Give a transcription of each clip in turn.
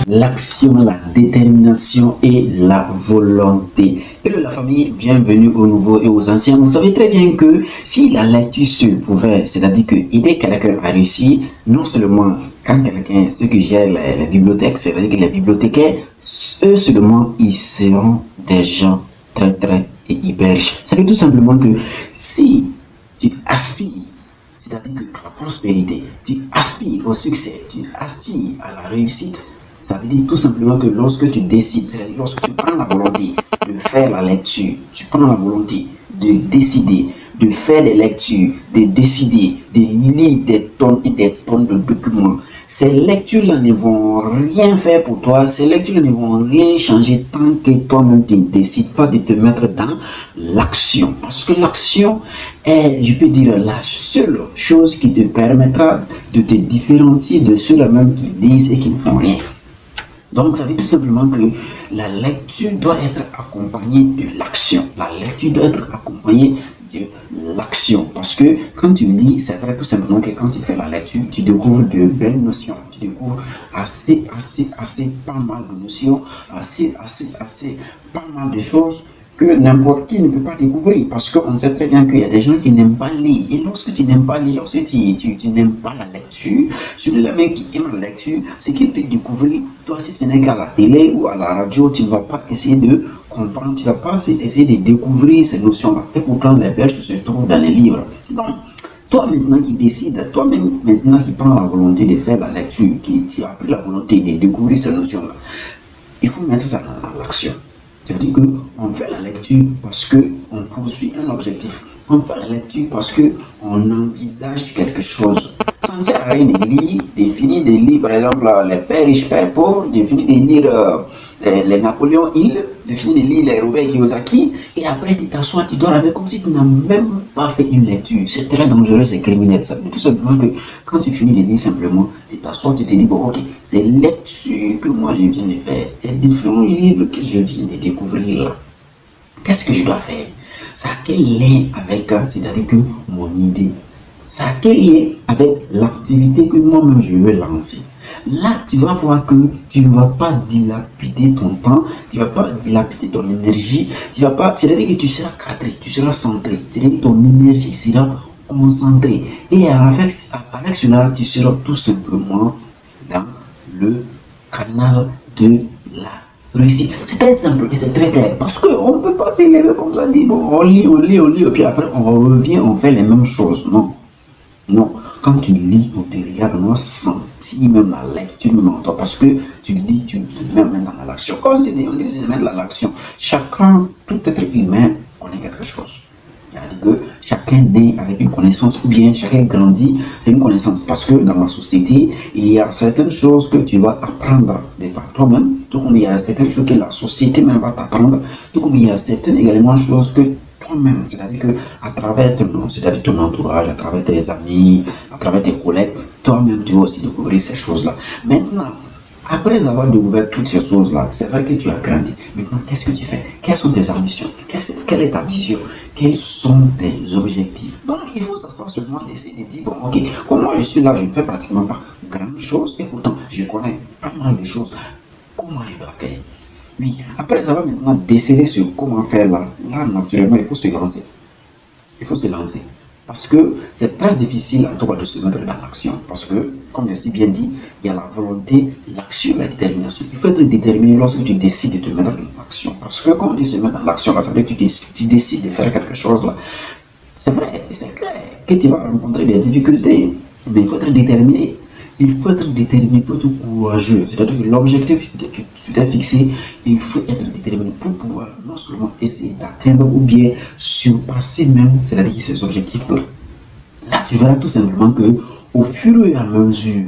l'action, la détermination et la volonté. Hello la famille, bienvenue aux nouveaux et aux anciens. Vous savez très bien que si la lecture seule pouvait, c'est-à-dire que aider quelqu'un à réussir, non seulement quand quelqu'un, ceux qui gèrent la bibliothèque, c'est-à-dire que les bibliothécaires, eux seulement, ils seront des gens très hyper riches. Ça veut tout simplement que si tu aspires, c'est-à-dire que la prospérité, tu aspires au succès, tu aspires à la réussite, ça veut dire tout simplement que lorsque tu décides, lorsque tu prends la volonté de faire la lecture, tu prends la volonté de décider, de faire des lectures, de décider, de lire des tonnes et des tonnes de documents. Ces lectures-là ne vont rien faire pour toi, ces lectures ne vont rien changer tant que toi-même tu ne décides pas de te mettre dans l'action. Parce que l'action est, je peux dire, la seule chose qui te permettra de te différencier de ceux-là même qui lisent et qui ne font rien. Donc, ça veut dire tout simplement que la lecture doit être accompagnée de l'action. La lecture doit être accompagnée de l'action. Parce que quand tu lis, c'est vrai tout simplement que quand tu fais la lecture, tu découvres de belles notions. Tu découvres assez pas mal de notions, assez pas mal de choses que n'importe qui ne peut pas découvrir. Parce qu'on sait très bien qu'il y a des gens qui n'aiment pas lire. Et lorsque tu n'aimes pas lire, lorsque tu n'aimes pas la lecture, celui-là même qui aime la lecture, c'est qu'il peut découvrir. Toi, si ce n'est qu'à la télé ou à la radio, tu ne vas pas essayer de comprendre, tu ne vas pas essayer de découvrir ces notions-là. Et pourtant, les berges se trouvent dans les livres. Donc, toi maintenant qui décides, toi maintenant qui prends la volonté de faire la lecture, qui a pris la volonté de découvrir ces notions-là, il faut mettre ça dans l'action. C'est-à-dire qu'on fait la lecture parce qu'on poursuit un objectif. On fait la lecture parce qu'on envisage quelque chose. Ça ne sert à rien de lire, de finir de lire par exemple les pères riches, pères pauvres, de finir de lire les Napoléon Hill, de finir de lire les Robert Kiyosaki, et après tu t'assois, tu dors avec comme si tu n'as même pas fait une lecture. C'est très dangereux, c'est criminel. Ça veut dire tout simplement que quand tu finis de lire simplement, tu t'assois, tu te dis, bon ok, c'est lecture que moi je viens de faire, c'est différents livres que je viens de découvrir là. Qu'est-ce que je dois faire? Ça a quel lien avec, c'est-à-dire que mon idée? Ça a quel lien avec l'activité que moi-même je veux lancer? Là, tu vas voir que tu ne vas pas dilapider ton temps, tu ne vas pas dilapider ton énergie, tu vas pas, c'est-à-dire que tu seras cadré, tu seras centré, c'est-à-dire que ton énergie sera concentrée. Et avec cela, tu seras tout simplement dans le canal de la réussite. C'est très simple et c'est très clair. Parce qu'on ne peut pas s'élever comme ça, dire bon, on lit, et puis après on revient, on fait les mêmes choses. Non. Non. Quand tu lis, on te regarde, on sentit même la lecture même en toi. Parce que tu lis, tu mets même dans l'action. Quand on dit de mettre dans l'action, chacun, tout être humain, connaît quelque chose. C'est-à-dire que chacun naît avec une connaissance ou bien chacun grandit avec une connaissance. Parce que dans la société, il y a certaines choses que tu vas apprendre de par toi-même, tout comme il y a certaines choses que la société même va t'apprendre, tout comme il y a certaines également choses que toi-même, c'est-à-dire que à travers ton entourage, à travers tes amis, à travers tes collègues, toi-même tu vas aussi découvrir ces choses-là. Maintenant, après avoir découvert toutes ces choses-là, c'est vrai que tu as grandi. Maintenant, qu'est-ce que tu fais? Quelles sont tes ambitions? Quelle est ta vision? Quels sont tes objectifs? Donc, il faut s'asseoir seulement d'essayer de dire, bon, ok, comme moi je suis là, je ne fais pratiquement pas grand chose, et pourtant, je connais pas mal de choses. Comment je dois faire? Oui, après avoir maintenant décidé sur comment faire là, naturellement, il faut se lancer. Il faut se lancer. Parce que c'est très difficile en tout cas de se mettre dans l'action. Parce que, comme je l'ai bien dit, il y a la volonté, l'action et la détermination. Il faut être déterminé lorsque tu décides de te mettre dans l'action. Parce que quand on dit se mettre dans l'action, ça veut dire que tu décides de faire quelque chose là. C'est vrai, c'est clair que tu vas rencontrer des difficultés. Mais il faut être déterminé. Il faut être déterminé, il faut être courageux. C'est-à-dire que l'objectif que tu t'es fixé, il faut être déterminé pour pouvoir non seulement essayer d'atteindre ou bien surpasser même, c'est-à-dire ces objectifs-là. Là, tu verras tout simplement que au fur et à mesure,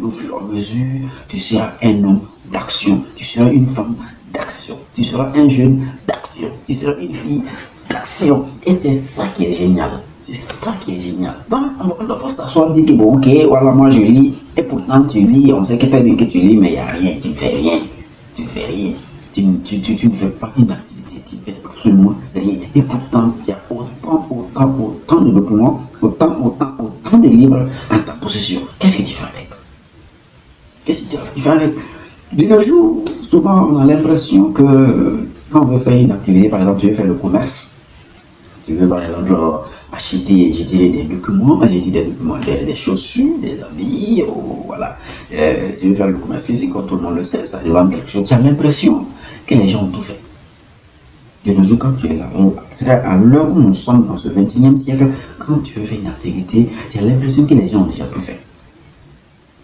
tu seras un homme d'action, tu seras une femme d'action, tu seras un jeune d'action, tu seras une fille d'action. Et c'est ça qui est génial. C'est ça qui est génial. Donc, on doit pas s'asseoir et dire que bon, ok, voilà, moi je lis, et pourtant tu lis, on sait que très bien que tu lis, mais il n'y a rien, tu ne fais rien. Tu ne fais rien. Tu ne fais pas une activité, tu ne fais absolument rien. Et pourtant, il y a autant de documents, autant de livres à ta possession. Qu'est-ce que tu fais avec? Qu'est-ce que tu fais avec? De nos jours, souvent on a l'impression que quand on veut faire une activité, par exemple, tu veux faire le commerce, tu veux par exemple acheter, je dirais, des documents, des chaussures, des habits, voilà. Tu veux faire le commerce physique, quand tout le monde le sait, ça demande quelque chose. Tu as l'impression que les gens ont tout fait. De nos jours, quand tu es là, c'est-à-dire à l'heure où nous sommes dans ce 21e siècle, quand tu veux faire une activité, tu as l'impression que les gens ont déjà tout fait.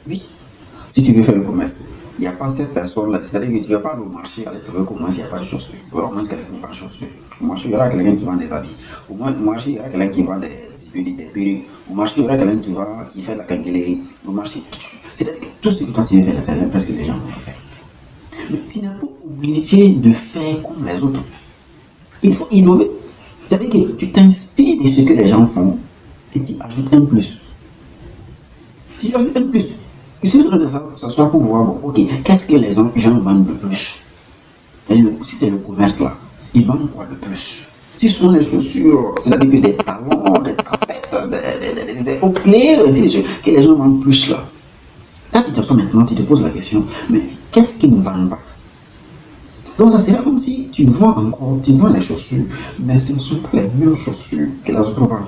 Oui, si tu veux faire le commerce, il n'y a pas cette personne-là, c'est-à-dire que tu ne vas pas aller au marché avec trouver comment il n'y a pas de chaussures. Ou alors, au moins, quelqu'un qui vend des chaussures. Au marché, il y aura quelqu'un qui vend des habits. Au marché, il y aura quelqu'un qui vend des perruques. Au marché, il y aura quelqu'un qui fait de la canguelerie. Au marché, c'est-à-dire que tout ce que toi tu veux faire, c'est presque les gens vont faire. Mais tu n'es pas obligé de faire comme les autres. Il faut innover. C'est-à-dire que tu t'inspires de ce que les gens font et tu ajoutes un plus. Tu ajoutes un plus. Il suffit de s'asseoir pour voir, bon, ok, qu'est-ce que les gens vendent de plus? Si c'est le commerce là, ils vendent quoi de plus? Si ce sont les chaussures, c'est-à-dire que des talons, des tapettes, des hauts-clés, que les gens vendent plus là. Là, tu t'assois maintenant, tu te poses la question, mais qu'est-ce qu'ils ne vendent pas? Donc ça serait comme si tu vends les chaussures, mais ce ne sont pas les mêmes chaussures que les autres vendent.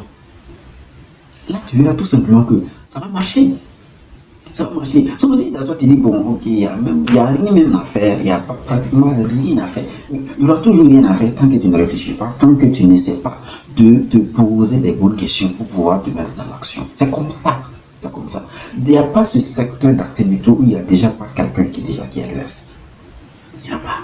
Là, tu verras tout simplement que ça va marcher. Ça va marcher. Sauf si tu dis, bon, ok, il n'y a rien même à faire, il n'y a pratiquement rien à faire. Il y aura toujours rien à faire tant que tu ne réfléchis pas, tant que tu n'essaies pas de te poser des bonnes questions pour pouvoir te mettre dans l'action. C'est comme ça. C'est comme ça. Il n'y a pas ce secteur d'activité où il n'y a déjà pas quelqu'un qui exerce. Il n'y en a pas.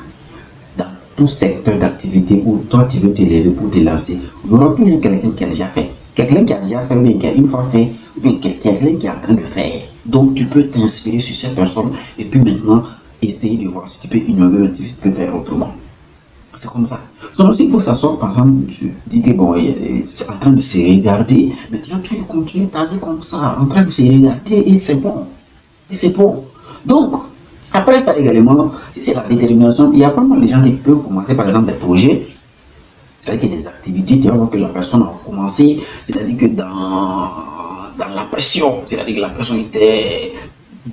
Dans tout secteur d'activité où toi tu veux te lever pour te lancer, il y aura toujours quelqu'un qui a déjà fait. Quelqu'un qui a déjà fait, ou bien qui a une fois fait, ou bien quelqu'un qui est en train de faire. Donc tu peux t'inspirer sur cette personne et puis maintenant essayer de voir si tu peux innover, si tu peux faire autrement. C'est comme ça. Donc aussi, il faut s'asseoir, par exemple, tu dis que bon, il est en train de se regarder, mais tu vas toujours continuer ta vie comme ça, en train de se regarder et c'est bon. Et c'est bon. Donc, après ça également, si c'est la détermination, il y a pas mal de gens qui peuvent commencer par exemple des projets. C'est-à-dire que des activités, tu vas voir que la personne a commencé, c'est-à-dire que dans la pression, c'est-à-dire que la personne était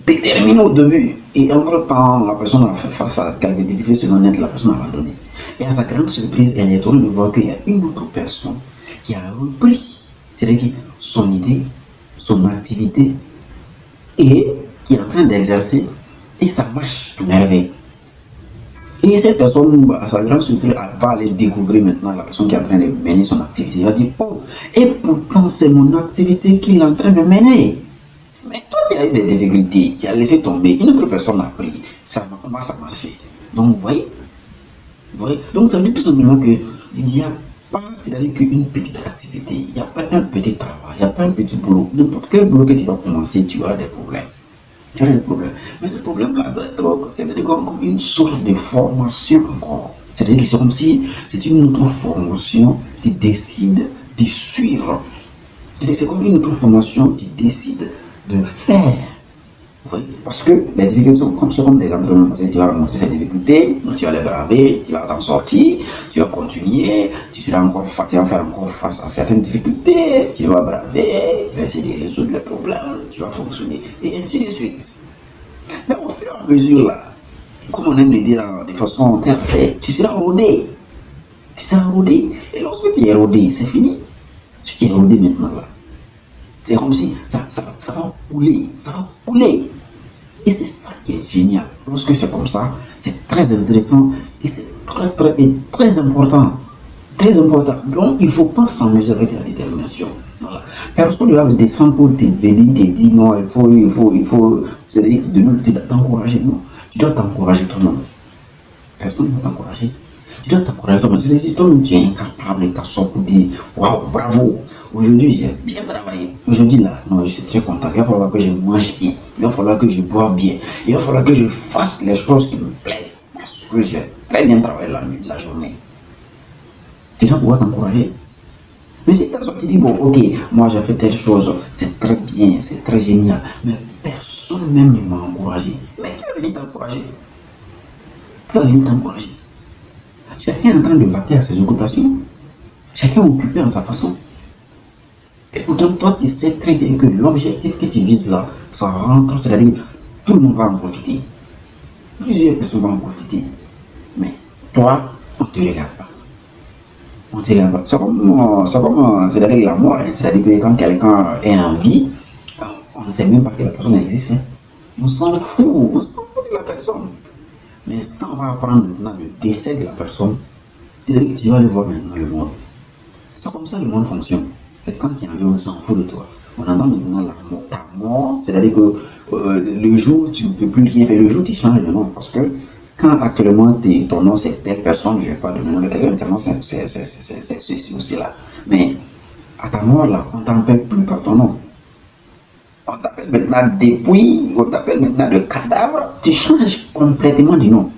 déterminée au début. Et entre-temps, la personne a fait face à quelques difficultés secondaires, la personne a abandonné. Et à sa grande surprise, elle est étonnée de voir qu'il y a une autre personne qui a repris, c'est-à-dire son idée, son activité, et qui est en train d'exercer, et ça marche de merveille. Et cette personne, à sa grande surprise, elle va aller découvrir maintenant la personne qui est en train de mener son activité. Elle va dire, oh, et pourtant c'est mon activité qu'il est en train de mener. Mais toi, tu as eu des difficultés, tu as laissé tomber, une autre personne a pris, ça commence à marcher. Donc, vous voyez, donc ça veut dire tout simplement qu'il n'y a pas, c'est-à-dire qu'une petite activité, il n'y a pas un petit travail, il n'y a pas un petit boulot. N'importe quel boulot que tu vas commencer, tu auras des problèmes. Tu as des problèmes. Mais ce problème-là doit être comme une sorte de formation encore. C'est-à-dire que c'est comme si c'est une autre formation qui décide de suivre. C'est comme une autre formation qui décide de faire. Parce que les difficultés sont comme des entraînements. Tu vas rencontrer ces difficultés, tu vas les braver, tu vas t'en sortir, tu vas continuer, tu vas faire encore face à certaines difficultés, tu vas braver, tu vas essayer de résoudre les problèmes, tu vas fonctionner, et ainsi de suite. Mais au fur et à mesure, là, comme on aime le dire de façon terre, tu seras rodé. Tu seras rodé. Et lorsque tu es rodé, c'est fini. Si tu es rodé maintenant, là, c'est comme si ça va couler, ça va couler. Et c'est ça qui est génial. Lorsque c'est comme ça, c'est très intéressant et c'est très important. Très important. Donc, il ne faut pas s'amuser avec la détermination. Voilà. Personne ne va descendre pour te bénir, te dire non, il faut c'est-à-dire de t'encourager. Non, tu dois t'encourager toi-même. Personne ne va t'encourager. Tu dois t'encourager toi-même. C'est-à-dire toi-même, tu es incapable de t'asseoir pour dire waouh, bravo. Aujourd'hui, j'ai bien travaillé. Aujourd'hui, là, non, je suis très content. Il va falloir que je mange bien. Il va falloir que je bois bien. Il va falloir que je fasse les choses qui me plaisent. Parce que j'ai très bien travaillé la journée. Les gens pourront t'encourager. Mais si tu dis, bon, ok, moi j'ai fait telle chose, c'est très bien, c'est très génial. Mais personne même ne m'a encouragé. Mais qui va venir t'encourager? Qui va venir t'encourager? Chacun est en train de bâtir à ses occupations. Chacun est occupé à sa façon. Et pourtant, toi, tu sais très bien que l'objectif que tu vises là, ça rentre, c'est-à-dire tout le monde va en profiter. Plusieurs personnes vont en profiter. Mais toi, on ne te regarde pas. On ne te regarde pas. C'est avec la mort. Hein. C'est-à-dire que quand quelqu'un est en vie, on ne sait même pas que la personne existe. Hein. On s'en fout de la personne. Mais quand on va apprendre maintenant le décès de la personne, c'est-à-dire que tu vas aller voir maintenant le monde. C'est comme ça que le monde fonctionne. En fait, quand il y a un vie, on s'en fout de toi. On entend maintenant la mort. Ta mort, c'est-à-dire que le jour où tu ne peux plus rien faire, le jour où tu changes de nom. Parce que quand actuellement ton nom c'est telle personne, je ne vais pas donner le nom de quelqu'un, tellement c'est ceci ou cela. Mais à ta mort là, on ne t'appelle plus par ton nom. On t'appelle maintenant dépouille, on t'appelle maintenant le cadavre. Tu changes complètement du nom.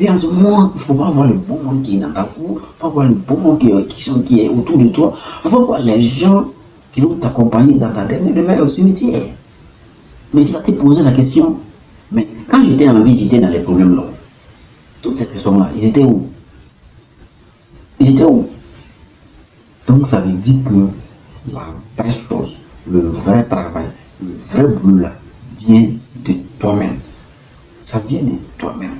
Et en ce moment, il ne faut pas voir le bon monde qui est dans ta cour, il ne faut pas voir le bon monde qui est autour de toi, il ne faut pas voir les gens qui vont t'accompagner dans ta dernière demeure au cimetière. Mais tu vas te poser la question, mais quand j'étais en vie, j'étais dans les problèmes là. Toutes ces personnes-là, ils étaient où? Ils étaient où? Donc ça veut dire que la vraie chose, le vrai travail, le vrai boulot là, vient de toi-même. Ça vient de toi-même.